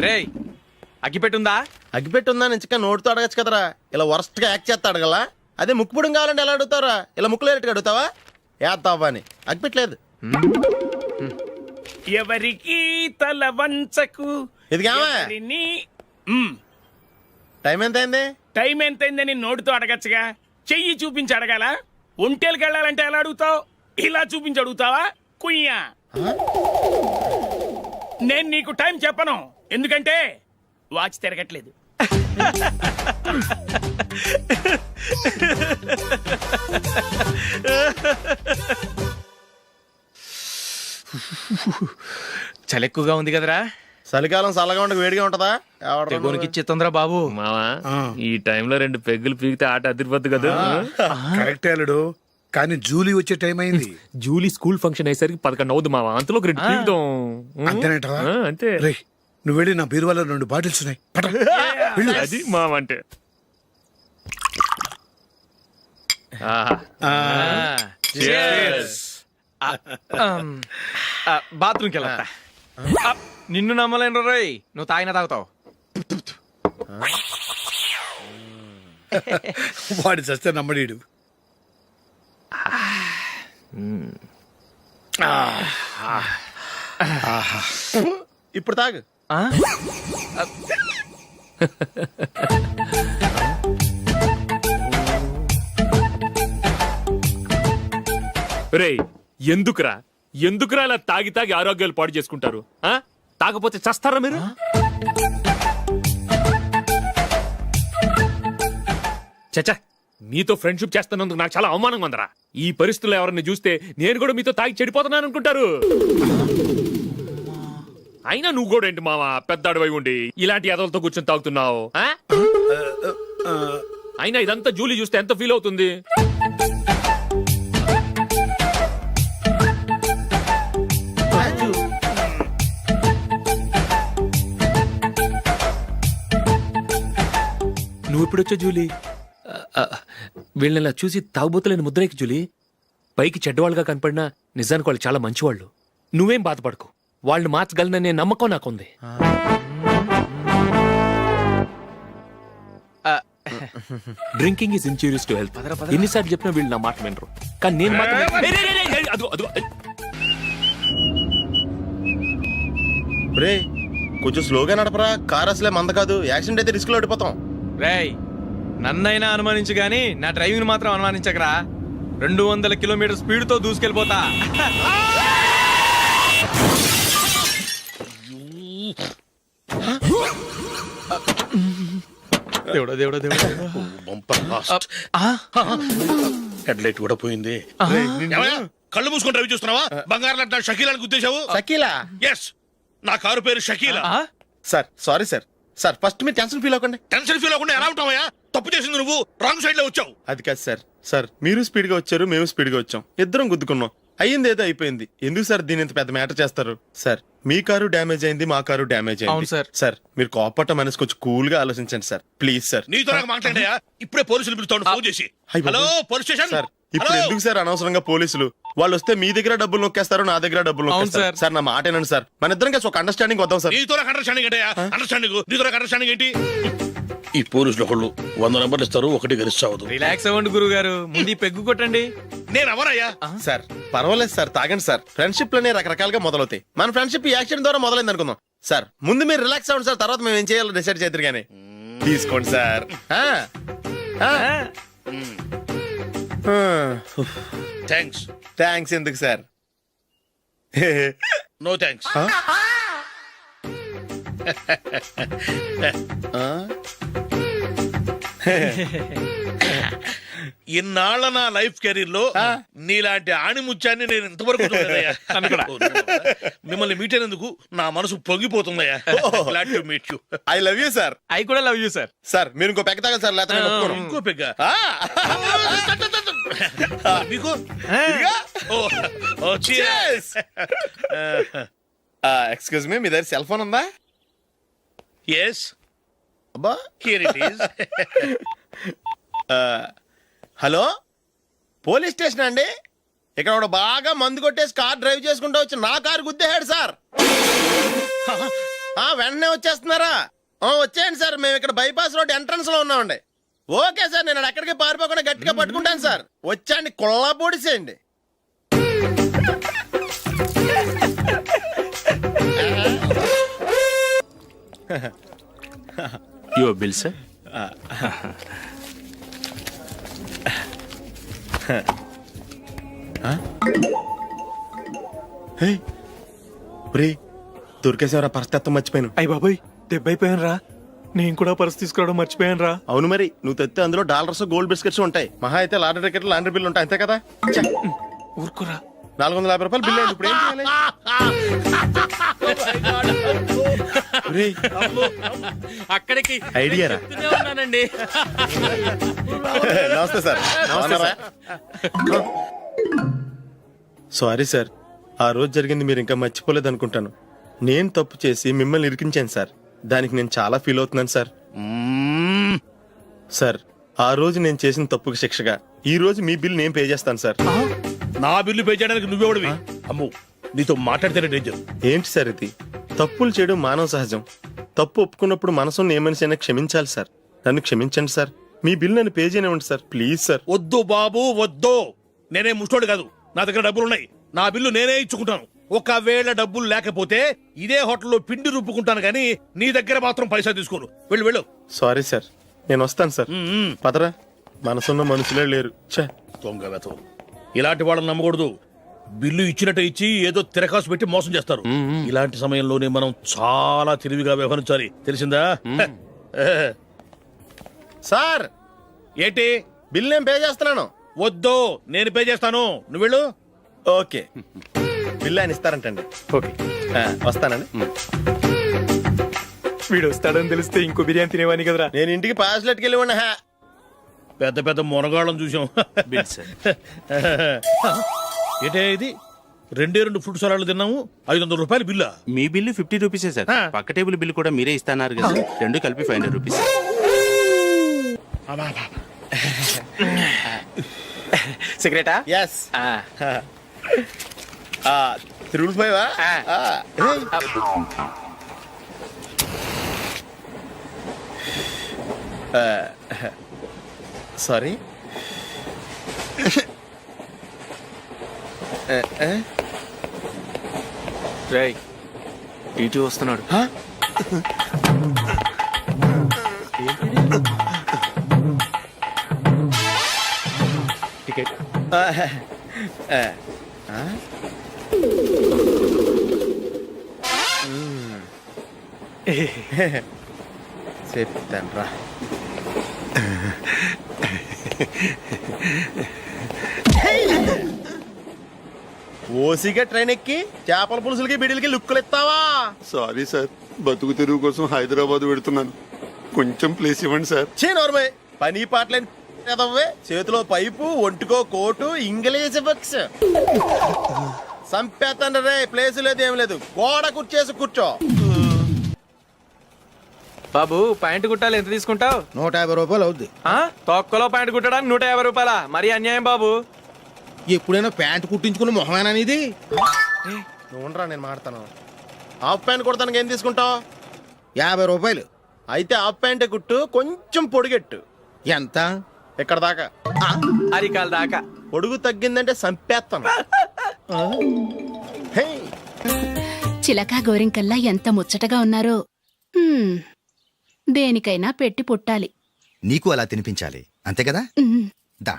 రేయ్ అగ్గిపెట్టుందా? అగ్గిపెట్టుందా నుంచి నోటితో అడగచ్చు కదరా, ఇలా వరస్ట్ గా యాక్ట్ చేస్తా అడగలా. అదే ముక్కుపుడం కావాలంటే ఎలా అడుగుతారా? ఇలా ముక్కులేటట్టుగా అడుగుతావా? ఏత్తావా అని అగ్గిపెట్టలేదు. ఎవరికి తల వంచకు. ఇది కావా టైం ఎంత అయింది? టైం ఎంతైందని నోటితో అడగచ్చుగా, చెయ్యి చూపించి అడగాల. ఒంటేలకు వెళ్ళాలంటే ఎలా అడుగుతావు? ఇలా చూపించి అడుగుతావా? కుయ్యా. నేను నీకు టైం చెప్పను, ఎందుకంటే వాచ్ తిరగట్లేదు. చలి ఎక్కువగా ఉంది కదరా. చలికాలం చల్లగా ఉండక వేడిగా ఉంటదా? తెగోనికి ఇచ్చేతుందిరా బాబు. మావా ఈ టైంలో 2 పెగ్గులు పీకితే ఆట అదిరిపోద్దు కదా. కరెక్ట్ అల్లుడు, కానీ జూలీ వచ్చే టైం అయింది. జూలీ స్కూల్ ఫంక్షన్ అయ్యేసరికి 11 అవుద్ది మావా, అంతలో 2 పీకుతాం. అంతేనేటవా? అంతే. రే నువ్వు వెళ్ళి నా బీరువాలో 2 బాటిల్స్ ఉన్నాయి, పట. వెళ్ళు. అది మావా అంటే. బాత్రూమ్కి వెళ్ళా. నిన్ను నమ్మలేను రోయ్, నువ్వు తాగినా తాగుతావు. వాడి చస్తే నమ్మడీడు. ఇప్పుడు తాగు. రేయ్ ఎందుకురా ఇలా తాగి తాగి ఆరోగ్యాలు పాడు చేసుకుంటారు? తాగపోతే చస్తారా మీరు? చచ్చా, మీతో ఫ్రెండ్షిప్ చేస్తున్నందుకు నాకు చాలా అవమానంగా ఉందరా. ఈ పరిస్థితుల్లో ఎవరిని చూస్తే నేను కూడా మీతో తాగి చెడిపోతున్నాను అనుకుంటారు. అయినా నువ్వు కూడా ఏంటి మావా, పెద్ద అడవై ఉండి ఇలాంటి ఎదలతో కూర్చొని తాగుతున్నావు? అయినా ఇదంతా జూలీ చూస్తే ఎంత ఫీల్ అవుతుంది? నువ్వు ఎప్పుడొచ్చా జూలీ? వీళ్ళని చూసి తాగుబోతులేని ముద్రేకి జూలీ. పైకి చెడ్డవాళ్ళుగా కనపడినా నిజానికి వాళ్ళు చాలా మంచివాళ్ళు. నువ్వేం బాధపడకు, వాళ్ళని మార్చగలననే నమ్మకం నాకుంది. Drinking is injurious to health. ఎన్నిసార్లు చెప్పినా వీళ్ళు నా మాట వినరు, కానీ నేను మాత్రం. రే కొంచెం స్లోగా నడపరా, కార్ అసలే మంద కాదు. యాక్సిడెంట్ అయితే రిస్క్ లో ఓడిపోతాం. రేయ్ నన్నైనా అనుమానించు గాని నా డ్రైవింగ్ మాత్రం అనుమానించకరా. 200 కిలోమీటర్ స్పీడ్ తో దూసుకెళ్ళిపోతా. దేవుడా దేవుడా దేవుడా. హెడ్ లైట్ కూడా పోయింది. కళ్ళు మూసుకొని రవి చూస్తున్నావా? బంగారం లాంటి షకీలాని గుర్తించావు? షకీలా? ఎస్, నా కారు పేరు Shakeela. Sir sorry sir. Sir first మీరు టెన్షన్ ఫీల్ అవ్వకండి. టెన్షన్ ఫీల్ అవ్వకుండా ఎలా ఉంటావయ్యా? తప్పు చేసింది నువ్వు, రాంగ్ సైడ్ లో వచ్చావు. అది కాదు సార్. సార్ మీరు స్పీడ్ గా వచ్చారు, మేము స్పీడ్ గా వచ్చాం, ఇద్దరం గుద్దుకున్నాం. అయ్యింది ఏదో అయిపోయింది. ఎందుకు సార్ దీని ఇంత పెద్ద మ్యాటర్ చేస్తారు? సార్ మీ కారు డ్యామేజ్ అయింది, మా కారు డ్యామేజ్ అయింది. సార్. సార్ మీరు కోపట్ట మనసు కొంచెం కూల్ గా ఆలోచించండి సార్, ప్లీజ్ సార్. నీతో నాకు మాట్లాడాయా? ఇప్పుడే పోలీసులు పిలుస్తాను, ఫోన్ చేసి. Hello police station. సార్ ఇప్పుడు ఎందుకు సార్ అనవసరంగా పోలీసులు? వాళ్ళు వస్తే మీ దగ్గర డబ్బులు నొక్కేస్తారు, నా దగ్గర డబ్బులు నొక్కేస్తారు. సార్ నా మాట ఏనండి సార్, మన ఇద్దరం కలిసి ఒక అండర్స్టాండింగ్ వద్దాం సార్. నీతో నాకు అండర్స్టాండింగ్ ఏంటయ్యా? అండర్స్టాండింగ్ నీతో నాకు అండర్స్టాండింగ్ ఏంటి? ఈ పోలీసులు ఒకళ్ళు 100 నెంబర్లు ఇస్తారు, ఒకటి గెలిచావదు. రిలాక్స్ అవ్వండి గురువు గారు, ముందు ఈ పెగ్గు కొట్టండి. నేను ఎవరయ్యా? సార్ పర్వాలేదు సార్, తాగండి సార్. ఫ్రెండ్షిప్ లోనే రకరకాలుగా మొదలవుతాయి. మన ఫ్రెండ్షిప్ ఈ యాక్సిడెంట్ ద్వారా మొదలైంది అనుకుందాం. సార్ ముందు మీరు రిలాక్స్ అవ్వండి సార్, తర్వాత మేము ఏం చేయాలో డిసైడ్ చేద్దరు గానీ. తీసుకోండి సార్. థ్యాంక్స్. థ్యాంక్స్ ఎందుకు సార్? No thanks. ఇన్నాళ్ళ నా లైఫ్ కెరీర్ లో నీలాంటి ఆణిముత్యాన్ని నేను ఇంతవరకు చూడలేదయ్యా. మిమ్మల్ని మీట్ అయినందుకు నా మనసు పొంగిపోతుందయ్యా. Glad to meet you. I love you sir. I కూడా లవ్ యూ సార్. సార్ మీరు ఇంకో పెక్క తాగండి సార్, లేకపోతే నేను ఒప్పుకోను. ఇంకో పెగ్గ మీకు? ఎక్స్క్యూజ్ మీ, మీ దగ్గర సెల్ ఫోన్ ఉందా? ఎస్, అబ్బా here it is. Hello police station అండి. ఇక్కడ ఒకడు బాగా మందు కొట్టేసి కార్ డ్రైవ్ చేసుకుంటూ వచ్చి నా కారు గుద్దేశాడు సార్. వెంటనే వచ్చేస్తున్నారా? వచ్చేయండి సార్, మేము ఇక్కడ బైపాస్ రోడ్ ఎంట్రన్స్ లో ఉన్నామండి. ఓకే సార్, నేను ఎక్కడికి పారిపోకుండా గట్టిగా పట్టుకుంటాను సార్. వచ్చాండి, కుళ్ళ పొడిసేయండి. Your bill sir. దొరికేసేవరా, పరిస్థితి మర్చిపోయాను. అయ్య బాబాయ్, దెబ్బైపోయాను రా. నేను కూడా పర్స్ తీసుకురావడం మర్చిపోయాను రా. అవును మరి, నువ్వు తెస్తే అందులో డాలర్స్ గోల్డ్ బిస్కెట్స్ ఉంటాయి. మహా అయితే లాటరీ టికెట్ లాండ్రీ బిల్లు ఉంటాయి, అంతే కదా. ఊరుకోరా. 450 రూపాయలు బిల్లు అయింది. ఇప్పుడు ఏం చేయాలి? ఒరేయ్, అక్కడికి ఐడియా రా. చెప్తూనే ఉన్నానండి. నమస్తే సార్. బాగున్నారా? సారీ సార్, ఆ రోజు జరిగింది మీరు ఇంకా మర్చిపోలేదు అనుకుంటాను. నేను తప్పు చేసి మిమ్మల్ని ఇరికించాను సార్. దానికి నేను చాలా ఫీల్ అవుతున్నాను సార్. సార్, ఆ రోజు నేను చేసిన తప్పుకి శిక్షగా ఈ రోజు మీ బిల్ నేను పే చేస్తాను సార్. నా బిల్లు పే చేయడానికి నువ్వెవడివి? అమ్ము, నీతో మాట్లాడితేనే డేంజర్. ఏంటి సార్ ఇది? తప్పులు చేయడం మానవ సహజం. తప్పు ఒప్పుకున్నప్పుడు మనసుని ఏ మనిషి అయినా క్షమించాలి సార్. నన్ను క్షమించండి సార్. మీ బిల్ నన్ను పే చేయనివ్వండి సార్, ప్లీజ్ సార్. వద్దు బాబు, వద్దు. నేనే ముష్టోడు కాదు, నా దగ్గర డబ్బులున్నాయి. నా బిల్లు నేనే ఇచ్చుకుంటాను. ఒకవేళ డబ్బులు లేకపోతే ఇదే హోటల్లో పిండి రుబ్బుకుంటాను, కానీ నీ దగ్గర మాత్రం పైసా తీసుకోను. వెళ్ళు వెళ్ళు. సారీ సార్, నేను వస్తాను సార్. పదరా, మనసున్న మనుషులే లేరు. ఛే, దొంగ వెతవు. ఇలాంటి వాళ్ళని నమ్మకూడదు. బిల్లు ఇచ్చినట్టు ఇచ్చి ఏదో తిరకాసు పెట్టి మోసం చేస్తారు. ఇలాంటి సమయంలోనే మనం చాలా తెలివిగా వ్యవహరించాలి, తెలిసిందా? సార్, ఏంటి? బిల్ నేను పే చేస్తున్నాను. వద్దు, నేను పే చేస్తాను, నువ్వు వెళ్ళు. ఓకే, బిల్ ఆయన ఇస్తారంటండి. ఓకే, వస్తానండి. వీడు వస్తాడని తెలిస్తే ఇంకో బిర్యానీ తినేవాని కదరా. నేను ఇంటికి పాస్లెట్కి వెళ్ళి ఉన్నా. పెద్ద పెద్ద మునగాళ్ళం చూసాం. Bill sir. ఏంటే ఇది? 2 ఫ్రూట్ సలాడ్లు తిన్నాము, 500 రూపాయలు బిల్లా? మీ బిల్లు 50 రూపీసే సార్. ఆ. పక్క టేబుల్ బిల్లు కూడా మీరే ఇస్తాన్నారు కదా, రెండు కలిపి 500 రూపీస్. సిగరెటా? ఎస్. 3 సారీ. రేయ్, ఇటు వస్తున్నాడు. టికెట్. చెప్తాను రా. ఓసిగా ట్రైన్ ఎక్కి చేపల పులుసులకి బిడిలకి లుక్కులు ఇస్తావా? సారీ సార్, బతుకు తెరువు కోసం హైదరాబాద్ పెడుతున్నాను, కొంచెం ప్లేస్ ఇవ్వండి సార్. నోర్మే, పని పాటలేని ఎదవ్వే. చేతిలో పైపు, ఒంటికో కోటు, ఇంగ్లీష్ బుక్స్. సంపేతండ్రి రే, ప్లేస్ లేదు ఏం లేదు. గోడ కుర్చేసి కూర్చో. బాబు, ప్యాంటు కుట్టాలి, ఎంత తీసుకుంటావు? 150 రూపాయలు అవుద్ది. తొక్కలో ప్యాంటు కుట్టడానికి 150 రూపాయలా? మరి అన్యాయం బాబు. ఎప్పుడైనా ప్యాంట్ కుట్టించుకున్న మొహమేనా ఇది? నువ్వురా, నేను మాడతాను. హాఫ్ ప్యాంట్ కుడతానికి ఏం తీసుకుంటావు? 50 రూపాయలు. అయితే హాఫ్ ప్యాంటే కుట్టు, కొంచెం పొడిగెట్టు. ఎంత? ఇక్కడ దాకా, అరికాల దాకా. పొడుగు తగ్గిందంటే సంపేస్తాను. హే, చిలకా గోరింకల్లా ఎంత ముచ్చటగా ఉన్నారో. దేనికైనా పెట్టి పుట్టాలి. నీకు అలా తినిపించాలి, అంతే కదా? దా.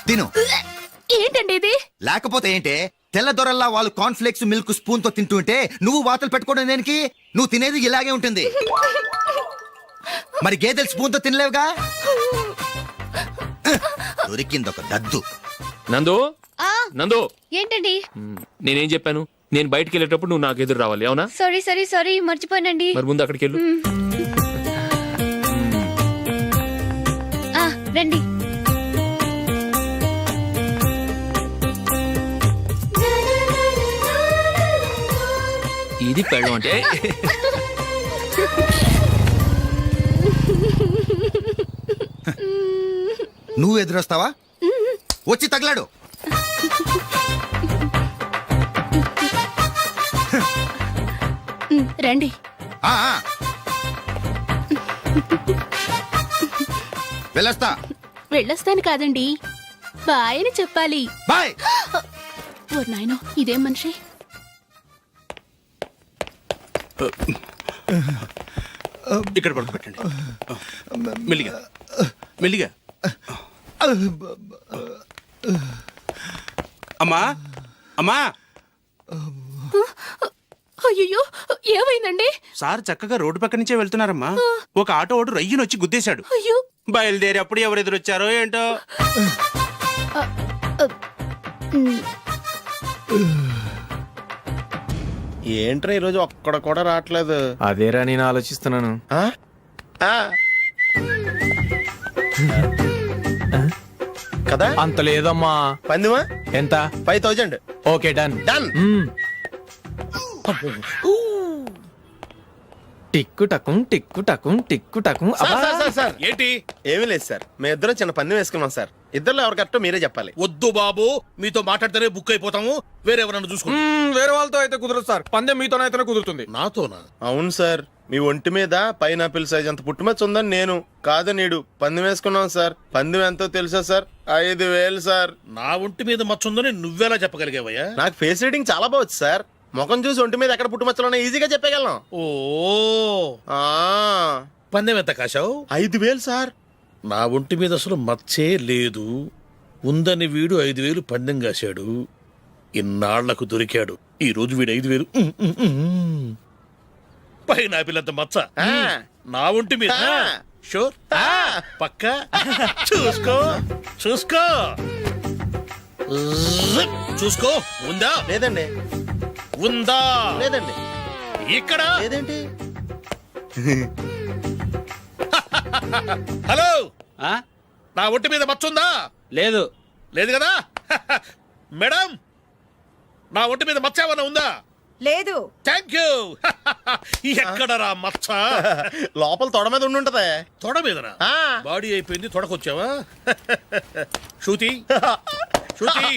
తిను. ఏంటండి ఇది? లేకపోతే ఏంటే, తెల్లదొరల్లా వాళ్ళు కార్న్ఫ్లేక్స్ మిల్క్ స్పూన్ తో తింటుంటే నువ్వు వాతలు పెట్టుకోవడం దేనికి? నువ్వు తినేది ఇలాగే ఉంటుంది. మరి గేదెలు స్పూన్ తో తినలేవుగా. దొరికింది ఒక దద్దు. నందు, నందు, ఏంటండి? నేనేం చెప్పాను? నేను బయటికి వెళ్ళేటప్పుడు నువ్వు నాకు ఎదురు రావాలి, అవునా? సారీ సారీ సారీ, మర్చిపోయానండి. మరి ముందు అక్కడికి వెళ్ళు. రండి. ఇది ఇది పెళ్ళం అంటే. నువ్వు ఎదురొస్తావా? వచ్చి తగలాడు. రండి. ఆ, ఆ. వెళ్ళొస్తా. వెళ్ళొస్తాను కాదండి, బాయ్ అని చెప్పాలి. బాయ్. ఓ నాయనో, ఇదేం మనిషి. ఇక్కడ పడుకోబెట్టండి. మెల్లిగా మెల్లిగా. అమ్మా అమ్మా, అయ్యో, ఏమైందండి? సార్ చక్కగా రోడ్డు పక్క నుంచే వెళ్తున్నారమ్మా. ఒక ఆటో ఓడు రయ్యను వచ్చి గుద్దేశాడు. అయ్యో. బయలుదేరి అప్పుడు ఎవరు ఎదురొచ్చారో ఏంటో. ఏంట్రా ఈరోజు ఒక్కడ కూడా రావట్లేదు. అదేరా నేను ఆలోచిస్తున్నాను. ఆ? ఆ. కదా అంత లేదమ్మా. పందిమా ఎంత? 5000. Okay, done. డన్. టిక్కు టకుం టిక్కు టకుం టిక్కు టకుం. సార్ ఏంటి? ఏమీ లేదు సార్, మేము ఇద్దరం చిన్న పందెం వేసుకున్నాం సార్. ఇద్దరు ఎవరు కరెక్టో మీరే చెప్పాలి. వద్దు బాబు, మీతో మాట్లాడితేనే బుక్ అయిపోతాము. వేరే ఎవరన్నా చూసుకోండి. వేరే వాళ్ళతో అయితే కుదరదు సార్, పందెం మీతోనైతేనే కుదురుతుంది. నాతోనా? అవును సార్, మీ ఒంటి మీద పైనాపిల్ సైజ్ అంత పుట్టుమచ్చ ఉందని నేను కాదు నీడు పందెం వేసుకున్నాం సార్. పందెం ఎంతో తెలుసా సార్? 5000 సార్. నా ఒంటి మీద మచ్చ ఉందని నువ్వెలా చెప్పగలిగావయ్యా? నాకు ఫేస్ రీడింగ్ చాలా బాగుంది సార్. ముఖం చూసి ఒంటి మీద ఎక్కడ పుట్టుమచ్చలో ఈజీగా చెప్పగలం. ఓ, ఆ, పందెం ఎంత కాశావు? 5000 సార్. నా ఒంటి మీద అసలు మచ్చే లేదు. ఉందని వీడు 5000 పందెం కాశాడు. ఇన్నాళ్లకు దొరికాడు. ఈ రోజు వీడు 5000. పైన పిల్లంత మచ్చ ఆ. నా ఒంటి మీద. ఆ. షూర్? ఆ. పక్క చూసుకో చూసుకో జిప్. చూసుకో. ఉందా? లేదండి. ఉందా? లేదండి. ఇక్కడ లేదేంటి? హలో, ఆ? నా ఒంటి మీద మచ్చ ఉందా? లేదు. లేదు కదా? మేడం, నా ఒంటి మీద మచ్చ ఏమన్నా ఉందా? లేదు. Thank you. ఎక్కడరా మచ్చ? లోపల తొడ మీద ఉండుంటదే. తొడ మీదనా? ఆ. బాడీ అయిపోయింది, తొడకొచ్చావా? శృతి శృతి.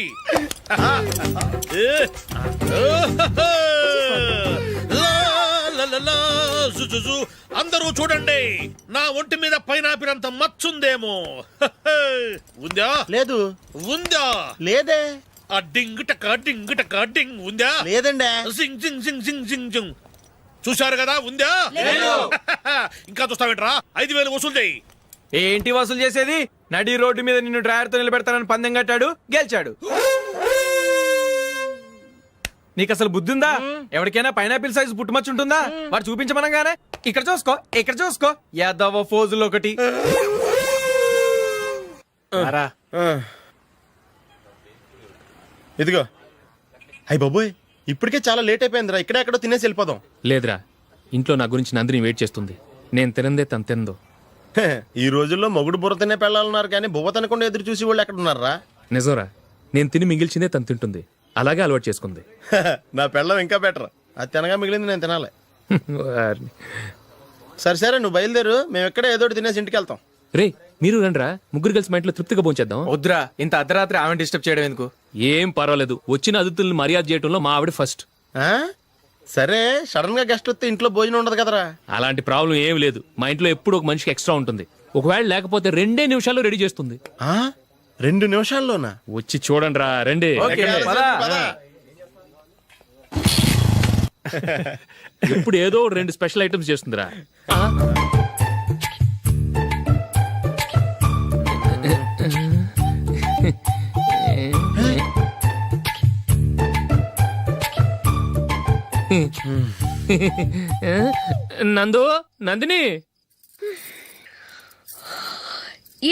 ఏ. లా, లా, లా, లా, జు, జు, జు. అందరూ చూడండి, నా ఒంటి మీద పైనాపిల్ అంత మచ్చుందేమో. ఉందా? లేదు. ఉందా? లేదే. ఆ డింగ్ టక డింగ్ టక డింగ్. ఉందా? లేదండి. జింగ్ జింగ్ జింగ్ జింగ్ జింగ్ జింగ్. చూశారు కదా? ఉందా? ఇంకా చూస్తావేంట్రా? 5000 వసూలు చేయి. ఏంటి వసూలు చేసేది? నడి రోడ్డు మీద నిన్ను డ్రైవర్తో నిలబెడతానని పందెం కట్టాడు, గెలిచాడు. నీకు అసలు బుద్ధి ఉందా? ఎవరికైనా పైనాపిల్ సైజ్ పుట్టుమచ్చు ఉంటుందా? వాడు చూపించమనగానే ఇక్కడ చూసుకో, ఇక్కడ చూసుకో, యాదవ ఫోజులు ఒకటి. రా. ఆ. ఇదిగో. అయ్య బాబోయ్, ఇప్పటికే చాలా లేట్ అయిపోయిందిరా. ఇక్కడే ఎక్కడో తినేసి వెళ్ళిపోదాం. లేదురా, ఇంట్లో నా గురించి నందిని వెయిట్ చేస్తుంది. నేను తినందే తను తిందో. హే, ఈ రోజుల్లో మొగుడు బుర్ర తినే పెళ్ళాలన్నారు కానీ బువ్వ తినకుండా ఎదురు చూసి వాళ్ళు ఎక్కడ ఉన్నారా? నిజంరా, నేను తిని మిగిల్చిందే తను తింటుంది. అలాగే అలవాటు చేసుకుంది. నా పెళ్ళం ఇంకా బెటర్. అది తినగా మిగిలింది నేను తినాలి. వారిని. సరే సరే, నువ్వు బయలుదేరు. మేము ఎక్కడ ఏదో ఒకటి తినేసి ఇంటికి వెళ్తాం. రే, మీరు రండ్రా, ముగ్గురు కలిసి మా ఇంట్లో తృప్తిగా పోంచేద్దాం. వద్దురా, ఇంత అర్ధరాత్రి ఆమె డిస్టర్బ్ చేయడం ఎందుకు? ఏం పర్వాలేదు, వచ్చిన అతిథులను మర్యాద చేయడంలో మా ఆవిడ ఫస్ట్. ఆ? సరే, సడన్ గా గెస్ట్ వస్తే ఇంట్లో భోజనం ఉండదు కదరా. అలాంటి ప్రాబ్లం ఏం లేదు. మా ఇంట్లో ఎప్పుడు ఒక మనిషికి ఎక్స్ట్రా ఉంటుంది. ఒకవేళ లేకపోతే 2 నిమిషాల్లో రెడీ చేస్తుంది. ఆ? 2 నిమిషాల్లోనా? వచ్చి చూడండి రా, రండి. ఓకే, పద. ఎప్పుడు ఏదో 2 స్పెషల్ ఐటమ్స్ చేస్తుందిరా. నందు, నందిని.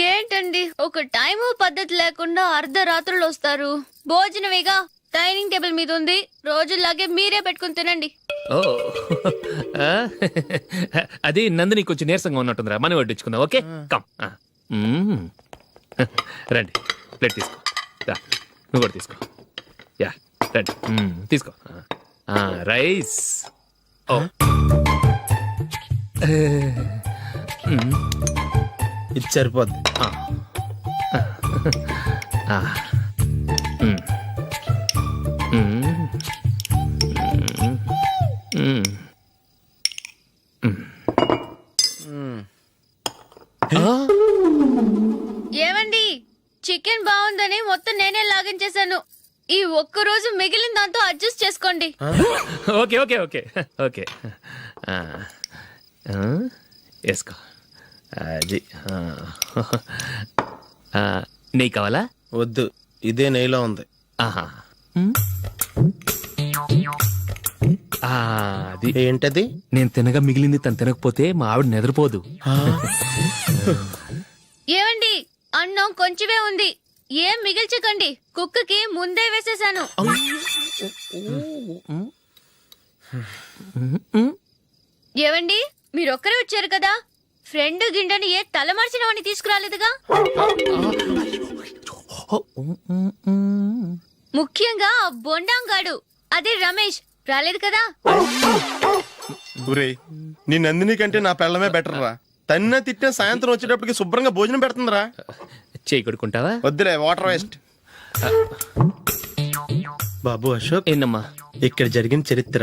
ఏంటండి ఒక టైము పద్ధతి లేకుండా అర్ధరాత్రులు వస్తారు? భోజనమేగా డైనింగ్ టేబుల్ మీద ఉంది, రోజుల్లాగే మీరే పెట్టుకుని తినండి. ఓ, అది నందిని కొంచెం నీరసంగా ఉన్నట్టుందిరా, మనం వడ్డించుకుందాం. Okay, come. రండి, ప్లేట్ తీసుకో. రా, నువ్వు కూడా తీసుకో. యా, రండి, తీసుకో. రైస్. ఇది సరిపోద్ది. ఏమండి చికెన్ బాగుందని మొత్తం నేనే లాగించేశాను. ఈ ఒక్క రోజు మిగిలిన దాంతో అడ్జస్ట్ చేసుకోండి. ఓకే ఓకే ఓకే ఓకే వేసుకో. అది నెయ్యి కావాలా? వద్దు, ఇదే నెయ్యిలో ఉంది. ఆహా. అది ఏంటది? నేను తినగా మిగిలింది తను తినకపోతే మా ఆవిడ నిద్రపోదు. ఏమండి అన్నం కొంచెమే ఉంది, ఏం మిగిల్చకండి. కుక్కకి ముందే వేసేసాను. ఏవండి మీరొక్కరే వచ్చారు కదా, ఫ్రెండ్ గిండెని ఏ తలమార్చిన వాడిని తీసుకురాలేదుగా. ముఖ్యంగా ఆ బొండాంగాడు అదే రమేష్ రాలేదు కదా. ఊరే, నీ నందిని కంటే నా పెళ్ళమే బెటర్ రా. తన్న తిట్టిన సాయంత్రం వచ్చేటప్పటికి శుభ్రంగా భోజనం పెడుతుందిరా. చేయి కొడుకుంటావా? వద్దులే, వాటర్ వేస్ట్. బాబు అశోక్, ఏందమ్మా? ఇక్కడ జరిగిన చరిత్ర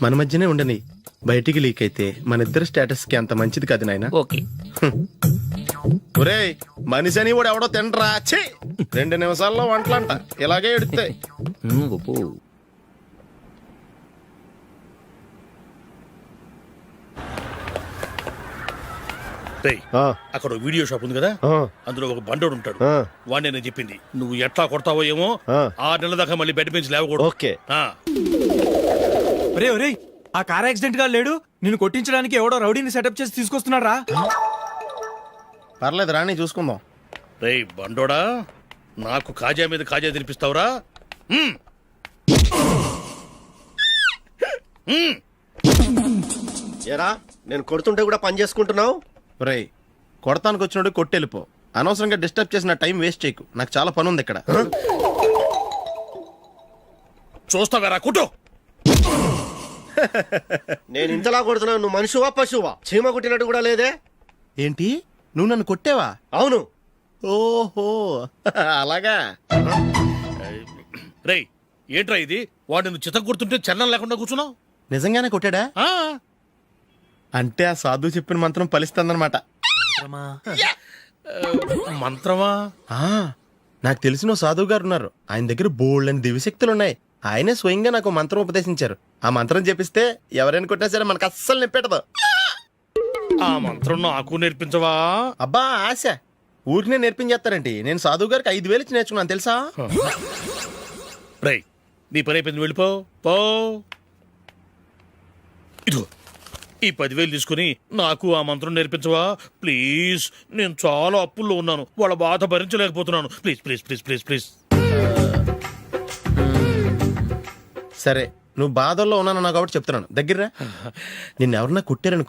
మన మధ్యనే ఉండని, బయటికి లీక్ అయితే మన ఇద్దరు స్టేటస్ కి అంత మంచిది కాదు నాయన. ఓకే. ఒరేయ్, మనిషి అని కూడా ఎవడో తినరా. ఛీ, 2 నిమిషాల్లో వంటలంట ఇలాగే ఎడుతాయి. గొప్ప. రేయ్, అక్కడ ఓ వీడియో షాప్ ఉంది కదా, అందులో ఒక బండోడు ఉంటాడు. వాడిని నేను చెప్పింది నువ్వు ఎట్లా కొడతావో ఏమో. 6 నెలల దాకా మళ్ళీ బెడ్ పెంచి లేవకూడదు. ఓకే. ఒరే ఒరే, ఆ కార్ యాక్సిడెంట్ గా లేడు, నిన్ను కొట్టించడానికి ఎవడో రౌడీని సెటప్ చేసి తీసుకొస్తున్నారా? పర్లేదు రాని, చూసుకుందాం. రేయ్ బండోడా, నాకు కాజా మీద కాజా తినిపిస్తావురా? ఎరా నేను కొడుతుంటే కూడా పని చేసుకుంటున్నావు. ఒరేయ్, కొడతానికి వచ్చినోడు కొట్టెళ్ళిపో. అనవసరంగా డిస్టర్బ్ చేసిన టైం వేస్ట్ చేయకు, నాకు చాలా పని ఉంది ఇక్కడ. చూస్తావేరా కుట్టు. నేను ఇంతలా కొడుతున్నావు, నువ్వు మనిషివా పశువా? చీమ కుట్టినట్టు కూడా లేదే. ఏంటి, నువ్వు నన్ను కొట్టేవా? అవును. ఓహో, అలాగా. రేయ్ ఏంట్రా ఇది, వాడు నువ్వు చిత్త గుర్తుంటే చలనం లేకుండా కూర్చున్నావు. నిజంగానే కొట్టాడా? అంటే ఆ సాధువు చెప్పిన మంత్రం ఫలిస్తుందన్నమాట. మంత్రమా? నాకు తెలిసిన ఓ సాధువు గారు ఉన్నారు, ఆయన దగ్గర బోల్డ్ అని దివ్యశక్తులు ఉన్నాయి. ఆయనే స్వయంగా నాకు మంత్రం ఉపదేశించారు. ఆ మంత్రం చెప్పిస్తే ఎవరైనా కొట్టినా సరే మనకు అస్సలు నిప్పెట్టదు. ఆ మంత్రం నాకు నేర్పించవా? అబ్బా ఆశ, ఊరినే నేర్పించేస్తారండి. నేను సాధువు గారికి 5,000 ఇచ్చి నేర్చుకున్నాను తెలుసా. రేయ్ నీ పని అయిపోయింది, వెళ్ళిపో పో. ఇదిగో ఈ 10,000 తీసుకుని నాకు ఆ మంత్రం నేర్పించవా ప్లీజ్. నేను చాలా అప్పుల్లో ఉన్నాను, వాళ్ళ బాధ భరించలేకపోతున్నాను. Please please please please please. సరే, నువ్వు బాధల్లో ఉన్నాను నాకు కాబట్టి చెప్తున్నాను. దగ్గర నిన్ను ఎవరన్నా కుట్టారని